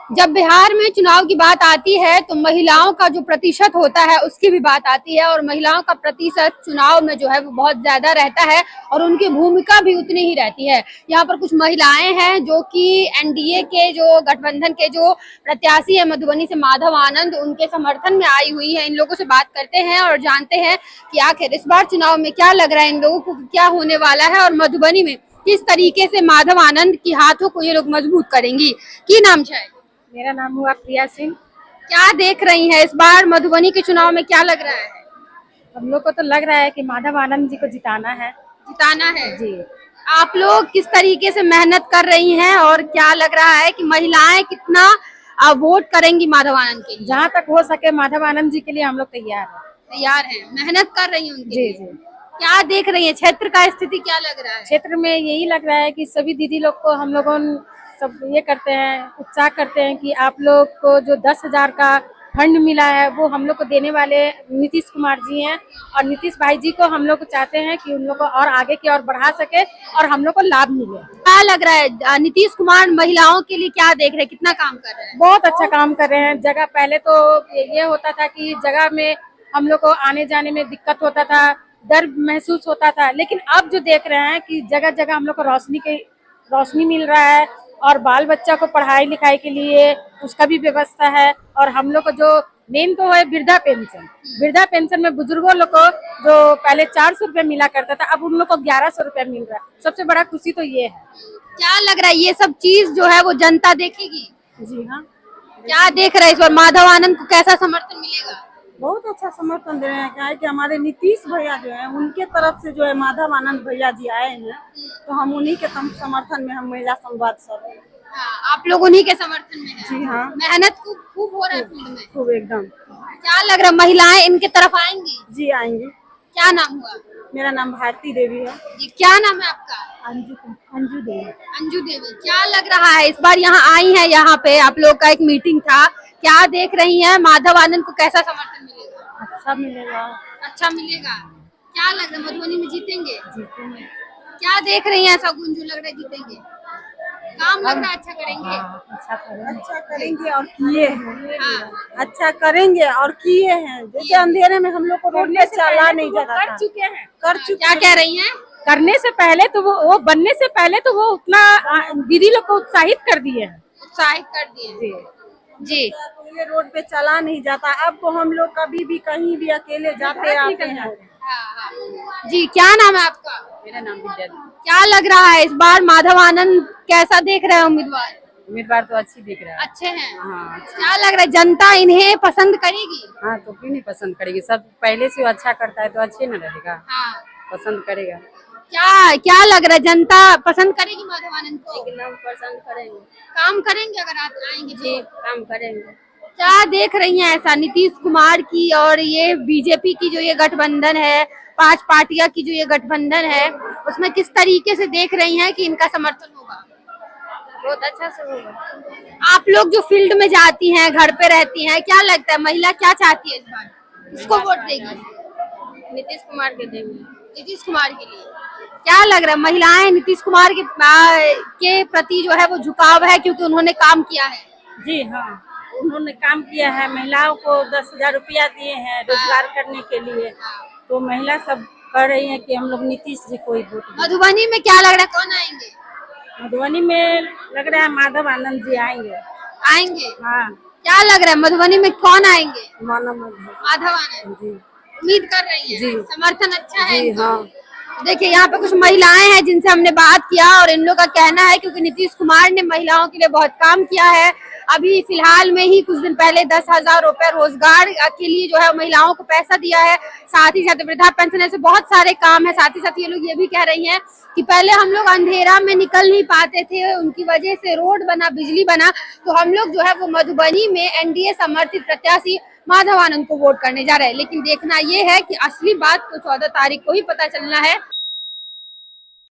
जब बिहार में चुनाव की बात आती है तो महिलाओं का जो प्रतिशत होता है उसकी भी बात आती है और महिलाओं का प्रतिशत चुनाव में जो है वो बहुत ज्यादा रहता है और उनकी भूमिका भी उतनी ही रहती है। यहाँ पर कुछ महिलाएं हैं जो कि एनडीए के जो गठबंधन के जो प्रत्याशी है मधुबनी से माधव आनंद, उनके समर्थन में आई हुई है। इन लोगों से बात करते हैं और जानते हैं कि आखिर इस बार चुनाव में क्या लग रहा है, इन लोगों को क्या होने वाला है और मधुबनी में किस तरीके से माधव आनंद की हाथों को ये लोग मजबूत करेंगी। की नाम है? मेरा नाम हुआ प्रिया सिंह। क्या देख रही हैं इस बार मधुबनी के चुनाव में, क्या लग रहा है? हम लोग को तो लग रहा है कि माधव आनंद जी को जिताना है। जिताना है जी। आप लोग किस तरीके से मेहनत कर रही हैं और क्या लग रहा है कि महिलाएं कितना वोट करेंगी माधव आनंद के लिए? जहाँ तक हो सके माधव आनंद जी के लिए हम लोग तैयार हैं। तैयार है, मेहनत कर रही हैं उनके जी लिए। जी। क्या देख रही हैं, क्षेत्र का स्थिति क्या लग रहा है? क्षेत्र में यही लग रहा है कि सभी दीदी लोग को हम लोगों सब ये करते हैं, उत्साह करते हैं कि आप लोग को जो 10,000 का फंड मिला है वो हम लोग को देने वाले नीतीश कुमार जी हैं और नीतीश भाई जी को हम लोग चाहते हैं कि उन लोग को और आगे की ओर बढ़ा सके और हम लोग को लाभ मिले। क्या लग रहा है नीतीश कुमार महिलाओं के लिए क्या देख रहे हैं, कितना काम कर रहे हैं? बहुत अच्छा काम कर रहे हैं। जगह पहले तो ये होता था कि जगह में हम लोग को आने जाने में दिक्कत होता था, डर महसूस होता था, लेकिन अब जो देख रहे हैं कि जगह जगह हम लोग को रोशनी मिल रहा है और बाल बच्चा को पढ़ाई लिखाई के लिए उसका भी व्यवस्था है। और हम लोग को जो मेन तो है वृद्धा पेंशन में बुजुर्गों लोग को जो पहले 400 रुपये मिला करता था अब उन लोग को 1100 रुपये मिल रहा है। सबसे बड़ा खुशी तो ये है। क्या लग रहा है ये सब चीज जो है वो जनता देखेगी? जी हाँ। क्या देख रहे हैं इस बार माधव आनंद को कैसा समर्थन मिलेगा? बहुत अच्छा समर्थन दे रहे हैं। क्या है कि हमारे नीतीश भैया जो है उनके तरफ से जो है माधव आनंद भैया जी आए हैं, तो हम उन्हीं के समर्थन में हम महिला संवाद सर। हाँ, आप लोग उन्हीं के समर्थन में हैं। जी हाँ। मेहनत खूब हो रहा है फील्ड में। खूब एकदम। क्या लग रहा है महिलाएं इनके तरफ आएंगी? जी आएंगे। क्या नाम हुआ? मेरा नाम भारती देवी है। जी, क्या नाम है आपका? अंजू देवी। अंजू देवी। क्या लग रहा है इस बार यहाँ आई है, यहाँ पे आप लोग का एक मीटिंग था, क्या देख रही हैं माधव आनंद को कैसा समर्थन मिलेगा? अच्छा मिलेगा। अच्छा मिलेगा। क्या लग रहा है मधुबनी में जीतेंगे? जीतेंगे। क्या देख रही हैं, ऐसा गुंजू लग रहा है जीतेंगे? काम लग रहा है अच्छा करेंगे? अच्छा करेंगे और किए हैं। हाँ। अच्छा करेंगे और किए हैं। जैसे अंधेरे में हम लोग को रोड पे चला नहीं जाता था। कर चुके हैं। कर चुके। क्या कह रही हैं? करने से पहले तो वो बनने से पहले तो वो उतना दीदी लोग को उत्साहित कर दिए हैं। उत्साहित कर दिए जी। पहले रोड पे चला नहीं जाता, अब तो हम लोग कभी भी कहीं भी अकेले जाते आते हैं। जी, क्या नाम है आपका? मेरा नाम विद्या। क्या लग रहा है इस बार माधव आनंद कैसा देख रहे हैं उम्मीदवार? उम्मीदवार तो अच्छी दिख रहा है। अच्छे हैं। हाँ। क्या लग रहा है जनता इन्हें पसंद करेगी? हाँ तो क्यों नहीं पसंद करेगी। सब पहले से अच्छा करता है तो अच्छे न रहेगा। हाँ। पसंद करेगा। क्या क्या लग रहा है जनता पसंद करेगी माधव आनंद को? एकदम पसंद करेंगे। काम करेंगे अगर आप आएंगे जी तो? काम करेंगे। क्या देख रही हैं ऐसा नीतीश कुमार की और ये बीजेपी की जो ये गठबंधन है, 5 पार्टियां की जो ये गठबंधन है, उसमें किस तरीके से देख रही हैं कि इनका समर्थन होगा? बहुत अच्छा से होगा। आप लोग जो फील्ड में जाती हैं, घर पे रहती हैं, क्या लगता है महिला क्या चाहती है इस बार? किसको वोट देगी? नीतीश कुमार के देंगे। नीतीश कुमार के लिए। क्या लग रहा है महिलाएं नीतीश कुमार के प्रति जो है वो झुकाव है क्योंकि उन्होंने काम किया है? जी हाँ, उन्होंने काम किया है। महिलाओं को 10,000 रुपया दिए हैं रोजगार करने के लिए, तो महिला सब कह रही है कि हम लोग नीतीश जी को ही वोट देंगे। मधुबनी में क्या लग रहा है कौन आएंगे? मधुबनी में लग रहा है माधव आनंद जी आएंगे। आएंगे? हाँ। क्या लग रहा है मधुबनी में कौन आएंगे? माधव आनंद। जी। उम्मीद कर रही है? जी। समर्थन अच्छा है जी इनका? हाँ। देखिए यहाँ पे कुछ महिलाएं हैं जिनसे हमने बात किया और इन लोग का कहना है क्योंकि नीतीश कुमार ने महिलाओं के लिए बहुत काम किया है। अभी फिलहाल में ही कुछ दिन पहले 10,000 रुपए रोजगार के लिए जो है महिलाओं को पैसा दिया है। साथ ही साथ वृद्धा पेंशन, ऐसे बहुत सारे काम है। साथ ही साथ ये लोग ये भी कह रही हैं कि पहले हम लोग अंधेरा में निकल नहीं पाते थे, उनकी वजह से रोड बना, बिजली बना, तो हम लोग जो है वो मधुबनी में एनडीए समर्थित प्रत्याशी माधव आनंद को वोट करने जा रहे हैं। लेकिन देखना ये है कि असली बात तो 14 तारीख को ही पता चलना है।